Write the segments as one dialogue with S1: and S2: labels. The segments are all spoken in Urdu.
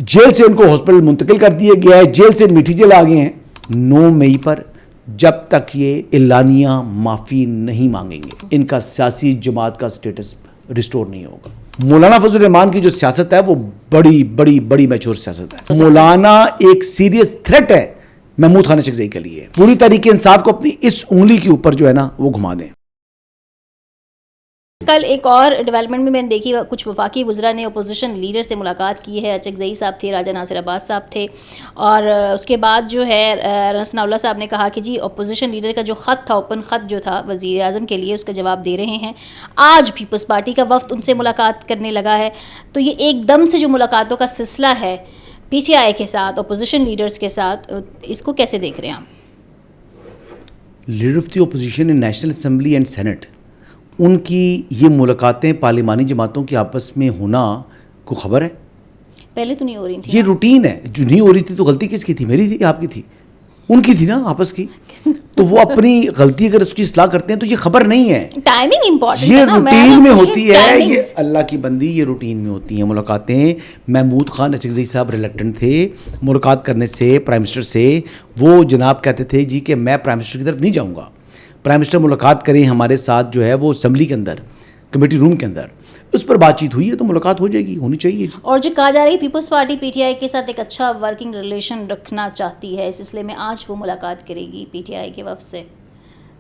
S1: جیل سے ان کو ہاسپٹل منتقل کر دیا گیا ہے, جیل سے میٹھی جیل آ گئے ہیں. 9 مئی پر جب تک یہ اعلانیہ معافی نہیں مانگیں گے ان کا سیاسی جماعت کا سٹیٹس ریسٹور نہیں ہوگا. مولانا فضل الرحمان کی جو سیاست ہے وہ بڑی بڑی بڑی میچور سیاست ہے. مولانا ایک سیریس تھریٹ ہے محمود خان اچکزئی کے لیے. پوری تحریک انصاف کو اپنی اس انگلی کے اوپر جو ہے نا وہ گھما دیں.
S2: کل ایک اور ڈیولپمنٹ میں نے دیکھی, کچھ وفاقی وزراء نے اپوزیشن لیڈر سے ملاقات کی ہے. اچکزئی صاحب تھے, راجہ ناصر عباس صاحب تھے, اور اس کے بعد جو ہے ثناء اللہ صاحب نے کہا کہ جی اپوزیشن لیڈر کا جو خط تھا, اوپن خط جو تھا وزیر اعظم کے لیے, اس کا جواب دے رہے ہیں. آج پیپلز پارٹی کا وفد ان سے ملاقات کرنے لگا ہے. تو یہ ایک دم سے جو ملاقاتوں کا سلسلہ ہے پی ٹی آئی کے ساتھ, اپوزیشن لیڈرز کے ساتھ, اس کو کیسے دیکھ رہے ہیں آپ؟
S1: Leader of the opposition in National Assembly and senate, ان کی یہ ملاقاتیں پارلیمانی جماعتوں کے آپس میں ہونا کو خبر ہے؟
S2: پہلے تو نہیں ہو رہی تھی.
S1: یہ روٹین ہے. جو نہیں ہو رہی تھی تو غلطی کس کی تھی؟ میری تھی, آپ کی تھی؟ ان کی تھی نا آپس کی. تو وہ اپنی غلطی اگر اس کی اصلاح کرتے ہیں تو یہ خبر نہیں ہے.
S2: ٹائمنگ امپورٹنٹ
S1: یہ
S2: ہے نا,
S1: روٹین میں ہوتی ہے. یہ اللہ کی بندی, یہ روٹین میں ہوتی ہیں ملاقاتیں. محمود خان اچکزئی صاحب ریلیکٹنٹ تھے ملاقات کرنے سے پرائم منسٹر سے. وہ جناب کہتے تھے جی کہ میں پرائم منسٹر کی طرف نہیں جاؤں گا, پرائم منسٹر ملاقات کریں ہمارے ساتھ جو ہے وہ اسمبلی کے اندر, کمیٹی روم کے اندر. اس پر بات چیت ہوئی ہے تو ملاقات ہو جائے گی, ہونی چاہیے.
S2: اور جو کہا جا رہی ہے Peoples Party P T I کے ساتھ ایک اچھا ورکنگ ریلیشن رکھنا چاہتی ہے, اس سلسلے میں آج وہ ملاقات کرے گی پی ٹی آئی کے وفد سے.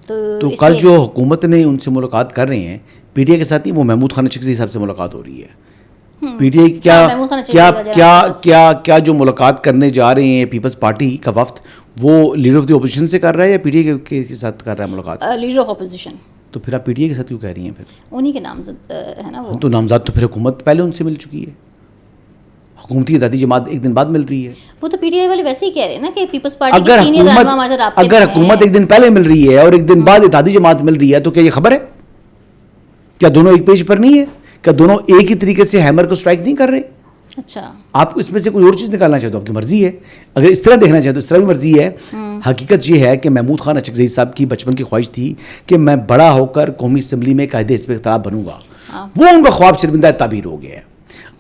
S1: تو کل جو حکومت نے ان سے ملاقات کر رہے ہیں پی ٹی آئی کے ساتھ ہی, وہ محمود خان اچکزئی صاحب سے ملاقات ہو رہی ہے. پی ٹی آئی کیا جو ملاقات کرنے جا رہے ہیں پیپلز پارٹی کا وفد, وہ لیڈر آف دی اپوزیشن سے کر رہا ہے یا پی ٹی آئی کے ساتھ کر رہا ہے ملاقات؟
S2: Leader of opposition.
S1: تو پھر آپ پی ٹی آئی کے ساتھ کیوں کہہ رہی ہیں؟ پھر
S2: انہی کے نامزد ہے نا وہ.
S1: تو نامزد تو پھر حکومت پہلے ان سے مل چکی ہے, حکومتی اتحادی جماعت ایک دن بعد مل رہی ہے.
S2: وہ تو پی ٹی آئی والے ویسے ہی کہہ رہے ہیں نا کہ پیپلز پارٹی کی سینئر رہنما ہمارے ساتھ رابطے میں ہیں.
S1: اگر حکومت ایک دن پہلے مل رہی ہے اور ایک دن بعد اتحادی جماعت مل رہی ہے تو کیا یہ خبر ہے؟ کیا دونوں ایک پیج پر نہیں ہے؟ کیا دونوں ایک ہی طریقے سے ہیمر کو اسٹرائک نہیں کر رہے؟
S2: اچھا,
S1: آپ اس میں سے کوئی اور چیز نکالنا چاہتے ہو آپ کی مرضی ہے. اگر اس طرح دیکھنا چاہتے تو اس طرح بھی مرضی ہے. حقیقت یہ ہے کہ محمود خان اچکزئی صاحب کی بچپن کی خواہش تھی کہ میں بڑا ہو کر قومی اسمبلی میں قائد حزب اختلاف بنوں گا. وہ ان کا خواب شرمندہ تعبیر ہو گیا ہے.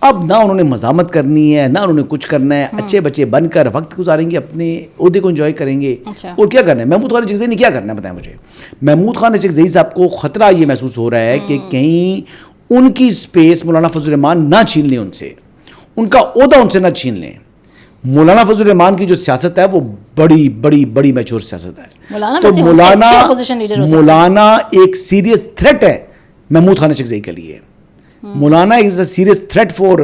S1: اب نہ انہوں نے مزاحمت کرنی ہے, نہ انہوں نے کچھ کرنا ہے. اچھے بچے بن کر وقت گزاریں گے, اپنے عہدے کو انجوائے کریں گے. اور کیا کرنا ہے محمود خان اچکزئی نے, کیا کرنا ہے بتائیں مجھے. محمود خان اچکزئی صاحب کو خطرہ یہ محسوس ہو رہا ہے کہ کہیں ان کی اسپیس مولانا فضل الرحمان نہ چھین لیں ان سے, ان کا عہدہ ان سے نہ چھین لیں. مولانا فضل الرحمان کی جو سیاست ہے وہ بڑی بڑی بڑی میچور سیاست ہے. تو مولانا ایک سیریس تھریٹ ہے محمود خان اچکزئی کے لیے. مولانا از اے سیریس تھریٹ فور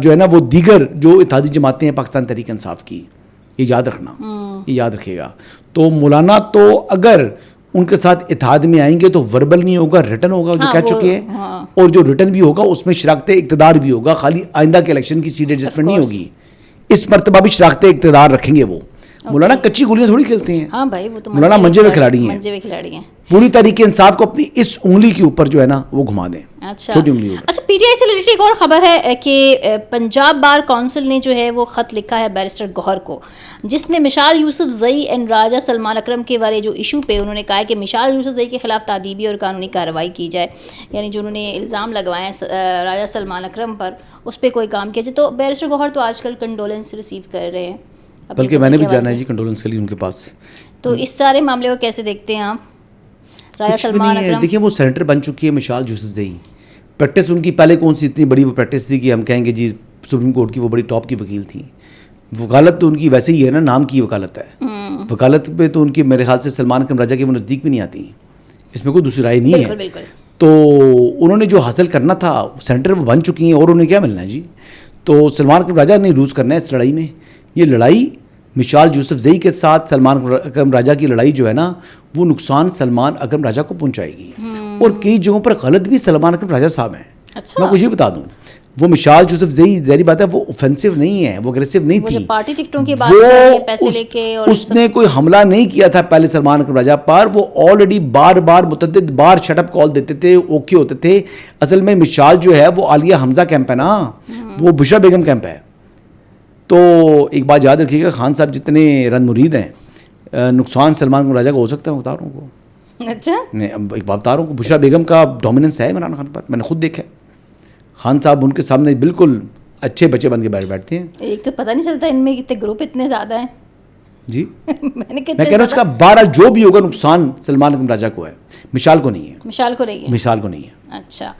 S1: جو ہے نا وہ دیگر جو اتحادی جماعتیں ہیں پاکستان تحریک انصاف کی. یہ یاد رکھنا, یہ یاد رکھے گا. تو مولانا تو اگر ان کے ساتھ اتحاد میں آئیں گے تو وربل نہیں ہوگا, ریٹن ہوگا جو کہہ چکے ہیں. اور جو ریٹن بھی ہوگا اس میں شراکت اقتدار بھی ہوگا. خالی آئندہ کے الیکشن کی سیٹ ایڈجسٹمنٹ نہیں ہوگی, اس مرتبہ بھی شراکت اقتدار رکھیں گے وہ. مولانا کچی گولیاں تھوڑی کھیلتے ہیں. مولانا منجے ہوئے کھلاڑی ہیں. پوری تحریک انصاف کو اپنی اس انگلی کے اوپر جو ہے نا وہ گھما دیں, چھوٹی انگلی اوپر.
S2: اچھا, پی ٹی آئی سے ریلیٹڈ ایک اور خبر ہے کہ پنجاب بار کونسل نے جو ہے وہ خط لکھا ہے بیرسٹر گوہر کو, جس میں مشال یوسف زئی اینڈ راجہ سلمان اکرم کے بارے جو ایشو پہ انہوں نے کہا ہے کہ مشال یوسف زئی کے خلاف تعدیبی اور قانونی کارروائی کی جائے. یعنی جو انہوں نے الزام لگوائے ہیں راجہ سلمان اکرم پر, اس پہ کوئی کام کیا جائے. تو بیرسٹر گوہر تو آج کل کنڈولنس ریسیو کر رہے ہیں,
S1: بلکہ میں نے بھی جانا ہے جی کنڈولنس کے لیے ان کے پاس.
S2: تو اس سارے معاملے کو کیسے دیکھتے ہیں آپ؟ راجہ سلمان اکرم
S1: دیکھیں وہ سینیٹر بن چکی ہے مشال یوسف زئی. پریکٹس ان کی پہلے کون سی اتنی بڑی وہ پریکٹس تھی کہ ہم کہیں گے جی سپریم کورٹ کی وہ بڑی ٹاپ کی وکیل تھیں. وکالت تو ان کی ویسے ہی ہے نا, نام کی وکالت ہے. وکالت پہ تو ان کی میرے خیال سے سلمان اکرم راجہ کے وہ نزدیک بھی نہیں آتی, اس میں کوئی دوسری رائے نہیں ہے. تو انہوں نے جو حاصل کرنا تھا سینیٹر وہ بن چکی ہیں, اور انہیں کیا ملنا ہے جی. تو سلمان اکرم راجہ نے لوز کرنا ہے اس لڑائی میں. یہ لڑائی مشال یوسف زئی کے ساتھ سلمان اکرم راجہ کی لڑائی جو ہے نا وہ نقصان سلمان اکرم راجہ کو پہنچائے گی. اور کئی جگہوں پر غلط بھی سلمان اکرم راجہ صاحب ہیں. میں کچھ یہ بتا دوں, وہ مشال یوسف زئی ظاہری بات ہے وہ اوفینسو نہیں ہے, وہ اگریسو نہیں تھی.
S2: پارٹی ٹکٹوں کی بات کر کے پیسے لے کے
S1: اس نے کوئی حملہ نہیں کیا تھا پہلے سلمان اکرم راجہ پر. وہ آلریڈی بار بار متعدد بار شٹ اپ کال دیتے تھے, اوکے ہوتے تھے. اصل میں مشال جو ہے وہ عالیہ حمزہ کیمپ ہے نا, وہ بشرا بیگم کیمپ ہے. تو ایک بات یاد رکھیے گا, خان صاحب جتنے رن مرید ہیں, نقصان سلمان اکرم راجہ کا ہو سکتا ہے. بتا رہا ہوں کو,
S2: اچھا
S1: ایک بات بتا رہا ہوں, بشرا بیگم کا ڈومیننس ہے عمران خان پر, میں نے خود دیکھا ہے. خان صاحب ان کے سامنے بالکل اچھے بچے بن کے بیٹھتے ہیں.
S2: ایک تو پتہ نہیں چلتا ان میں کتنے گروپ اتنے زیادہ ہیں.
S1: جی
S2: میں
S1: کہہ رہا ہوں اس کا 12 جو بھی ہوگا نقصان سلمان اکرم راجہ کو ہے, مشال کو نہیں ہے.
S2: مشال کو نہیں ہے.
S1: مشال کو نہیں ہے.
S2: اچھا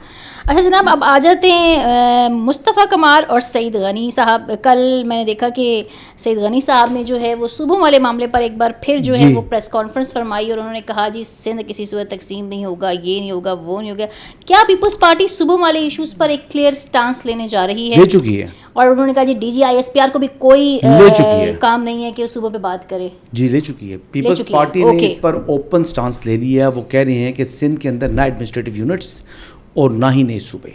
S2: جناب, اب آ جاتے ہیں مصطفیٰ کمال اور سعید غنی صاحب. کل میں نے دیکھا کہ سعید غنی صاحب نے جو ہے وہ صوبوں والے معاملے پر ایک بار پھر جو ہے وہ پریس کانفرنس فرمائی, اور انہوں نے کہا جی سندھ کسی صورت تقسیم نہیں ہوگا, یہ نہیں ہوگا, وہ نہیں ہوگا. کیا پیپلز پارٹی صوبوں والے ایشوز پر ایک کلیئر سٹانس لینے جا رہی ہے؟
S1: لے چکی ہے.
S2: اور انہوں نے کہا جی D G I S P R کو بھی کوئی کام نہیں ہے کہ وہ صوبوں پہ بات کرے.
S1: جی لے چکی ہے. پیپلز پارٹی نے اس پر اوپن سٹانس لے لیا. وہ کہہ رہے ہیں کہ سندھ کے اندر نہ ایڈمنسٹریٹو یونٹس اور نہ ہی نئے صوبے.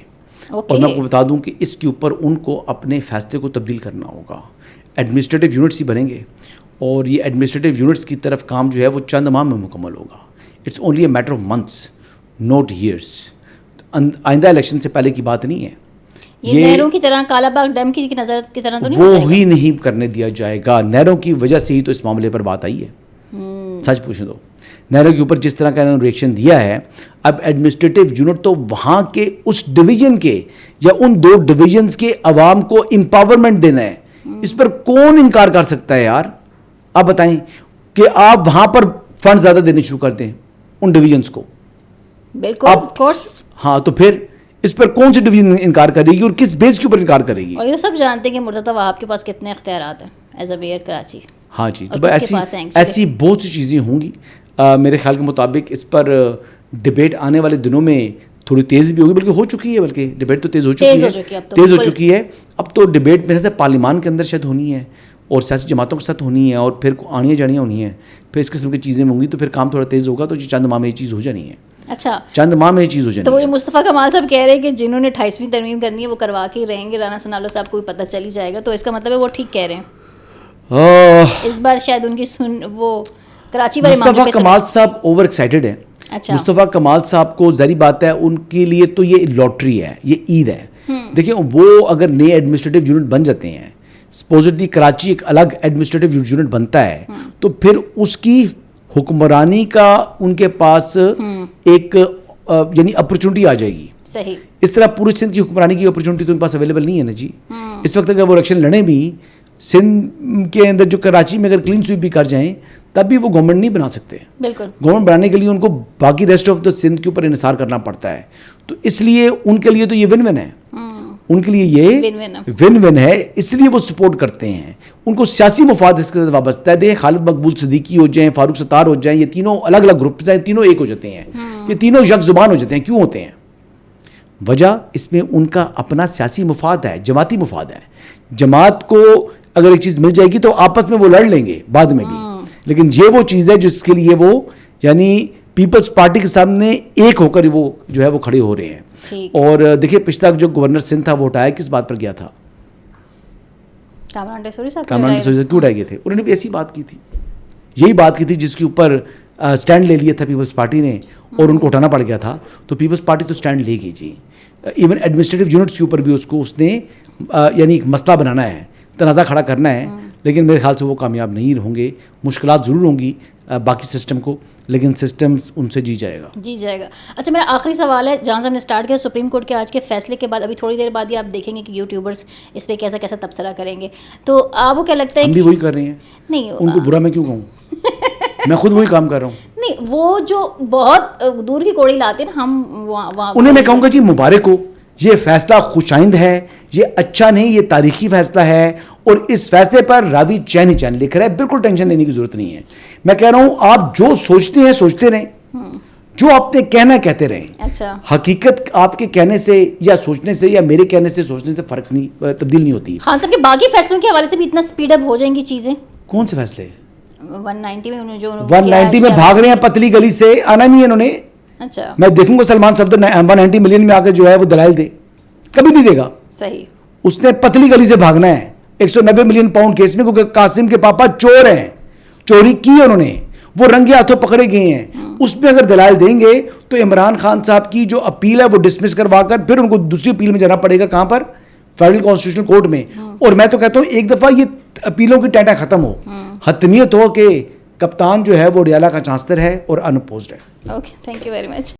S1: اور میں آپ کو بتا دوں کہ اس کے اوپر ان کو اپنے فیصلے کو تبدیل کرنا ہوگا. ایڈمنسٹریٹو یونٹس ہی بنیں گے, اور یہ ایڈمنسٹریٹو یونٹس کی طرف کام جو ہے وہ چند ماہ میں مکمل ہوگا. It's only a matter of months not years. آئندہ الیکشن سے پہلے کی بات نہیں ہے.
S2: یہ نہروں کی طرح کالا باغ ڈیم کی نظر کی طرح تو نہیں
S1: وہ ہی نہیں کرنے دیا جائے گا. نہروں کی وجہ سے ہی تو اس معاملے پر بات آئی ہے. سچ پوچھیں تو نہروں کے اوپر جس طرح کا ریئیکشن دیا ہے, اب ایڈمنسٹریٹو یونٹ تو وہاں کے اس ڈویژن کے یا ان 2 ڈویژنس کے عوام کو امپاورمنٹ دینا ہے. اس پر کون انکار کر سکتا ہے یار؟ آپ بتائیں کہ آپ وہاں پر فنڈ زیادہ دینے شروع کر دیں ان ڈویژنس کو.
S2: بالکل آف کورس.
S1: ہاں تو پھر اس پر کون سی ڈویژن انکار کرے گی اور کس بیس کے اوپر انکار کرے گی؟
S2: اور یہ سب جانتے ہیں کہ مرتضی وہاب کے پاس کتنے اختیارات ہیں ایز اے میئر کراچی.
S1: ہاں جی, تو ایسی بہت سی چیزیں ہوں گی. میرے خیال کے مطابق اس پر ڈبیٹ آنے والے دنوں میں تھوڑی تیز بھی ہوگی, بلکہ ہو چکی ہے. بلکہ ڈبیٹ تو تیز ہو چکی ہے. اب تو ڈبیٹ میرے سے پارلیمان کے اندر شاید ہونی ہے, اور سیاسی جماعتوں کے ساتھ ہونی ہے, اور پھر آنیاں جانیاں ہونی ہیں. پھر اس قسم کی چیزیں ہوں گی تو پھر کام تھوڑا تیز ہوگا. تو چند ماہ میں یہ چیز ہو جانی ہے.
S2: اچھا
S1: چند ماہ میں یہ چیز ہو جانی ہے.
S2: تو وہ مصطفیٰ کمال صاحب کہہ رہے ہیں کہ جنہوں نے 28ویں ترمیم کرنی ہے وہ کروا کے رہیں گے. رانا ثناء اللہ صاحب کو بھی پتہ چل ہی جائے گا. تو اس کا مطلب ہے وہ ٹھیک کہہ رہے ہیں. اس بار شاید ان کی وہ کراچی والے
S1: مصطفیٰ کمال صاحب اوور ایکسائٹیڈ ہیں. مصطفیٰ کمال صاحب کو ظاہری بات ہے ان کے لیے تو یہ لاٹری ہے, یہ عید ہے. دیکھیں وہ اگر نئے ایڈمنسٹریٹو یونٹ بن جاتے ہیں, سپوزٹلی کراچی ایک الگ ایڈمنسٹریٹو یونٹ بنتا ہے, تو پھر اس کی حکمرانی کا ان کے پاس ایک یعنی اپرچونٹی آ جائے گی.
S2: صحیح.
S1: اس طرح پورے سندھ کی حکمرانی کی اپرچونٹی تو ان کے پاس اویلیبل نہیں ہے نا جی. اس وقت اگر وہ الیکشن لڑیں بھی سندھ کے اندر, جو کراچی میں اگر کلین سویپ بھی کر جائیں, تب بھی وہ گورنمنٹ نہیں بنا سکتے.
S2: بالکل.
S1: گورنمنٹ بنانے کے لیے ان کو باقی ریسٹ آف دا سندھ کے اوپر انحصار کرنا پڑتا ہے. تو اس لیے ان کے لیے تو یہ ون ون ہے. ان کے لیے یہ ون ون ہے, اس لیے وہ سپورٹ کرتے ہیں. ان کو سیاسی مفاد اس کے ساتھ وابستہ ہے. دیکھیں خالد مقبول صدیقی ہو جائیں, فاروق ستار ہو جائیں, یہ تینوں الگ الگ گروپس ہیں, تینوں ایک ہو جاتے ہیں. یہ تینوں یک زبان ہو جاتے ہیں. کیوں ہوتے ہیں؟ وجہ اس میں ان کا اپنا سیاسی مفاد ہے, جماعتی مفاد ہے. جماعت کو اگر ایک چیز مل جائے گی تو آپس میں وہ لڑ لیں گے بعد میں بھی, لیکن یہ وہ چیز ہے جس کے لیے وہ یعنی پیپلز پارٹی کے سامنے ایک ہو کر وہ جو ہے وہ کھڑے ہو رہے ہیں. اور دیکھیے پچھلا جو گورنر سندھ تھا وہ ہٹایا کس بات پر گیا تھا؟ کامران ڈیسوری صاحب کیوں ہٹائے گئے تھے؟ انہوں نے بھی ایسی بات کی تھی, یہی بات کی تھی جس کے اوپر اسٹینڈ لے لیا تھا پیپلز پارٹی نے, اور ان کو اٹھانا پڑ گیا تھا. تو پیپلز پارٹی تو اسٹینڈ لے گئی جی. ایون ایڈمنسٹریٹو یونٹس کے اوپر بھی اس نے یعنی ایک مسئلہ بنانا ہے, تنازع کھڑا کرنا ہے. لیکن میرے خیال سے وہ کامیاب نہیں ہوں گے. مشکلات ضرور ہوں گی باقی سسٹم کو, لیکن سسٹم ان سے جی جائے گا.
S2: اچھا میرا آخری سوال ہے, جہاں سے ہم نے اسٹارٹ کیا سپریم کورٹ کے آج کے فیصلے کے بعد, ابھی تھوڑی دیر بعد ہی آپ دیکھیں گے کہ یوٹیوبرس اس پہ کیسا کیسا تبصرہ کریں گے. تو آپ کو کیا لگتا ہے؟
S1: ہم بھی وہی کر رہے ہیں. نہیں, ان کو برا میں کیوں کہوں, میں خود وہی کام کر رہا ہوں.
S2: نہیں, وہ جو بہت دور کی کوڑی لاتے ہیں ہم وہاں
S1: انہیں میں کہوں گا جی مبارک ہو, یہ فیصلہ خوشائند ہے, یہ اچھا نہیں, یہ تاریخی فیصلہ ہے, اور اس فیصلے پر راوی چین ہی چین لکھ رہا ہے. بالکل ٹینشن لینے کی ضرورت نہیں ہے. میں کہہ رہا ہوں آپ جو سوچتے ہیں سوچتے رہیں, جو آپ نے کہنا کہتے رہیں.
S2: اچھا,
S1: حقیقت آپ کے کہنے سے یا سوچنے سے یا میرے کہنے سے سوچنے سے فرق نہیں, تبدیل نہیں ہوتی.
S2: خان صاحب کے باقی فیصلوں کے حوالے سے بھی اتنا سپیڈ اپ ہو جائیں گی چیزیں.
S1: کون سے فیصلے؟
S2: 190
S1: میں بھاگ رہے ہیں پتلی گلی سے, آنا نہیں ہے انہوں نے.
S2: اچھا,
S1: میں دیکھوں گا سلمان صفدر 190 ملین میں آ کے جو ہے وہ دلائل دے, کبھی نہیں دے گا.
S2: صحیح,
S1: اس نے پتلی گلی سے بھاگنا ہے 190 ملین پاؤنڈ کیس میں, کیونکہ قاسم کے پاپا چور ہیں, چوری کی ہے انہوں نے, وہ رنگے ہاتھوں پکڑے گئے ہیں. اس میں اگر دلائل دیں گے تو عمران خان صاحب کی جو اپیل ہے وہ ڈسمس کروا کر پھر ان کو دوسری اپیل میں جانا پڑے گا. کہاں پر؟ فیڈرل کانسٹیٹیوشنل کورٹ میں. اور میں تو کہتا ہوں ایک دفعہ یہ اپیلوں کی ٹینٹا ختم ہو, حتمیت ہو کہ کپتان جو ہے وہ ڈیالہ کا چانسلر ہے اور ان اپوزڈ ہے.
S2: Okay, thank you very much.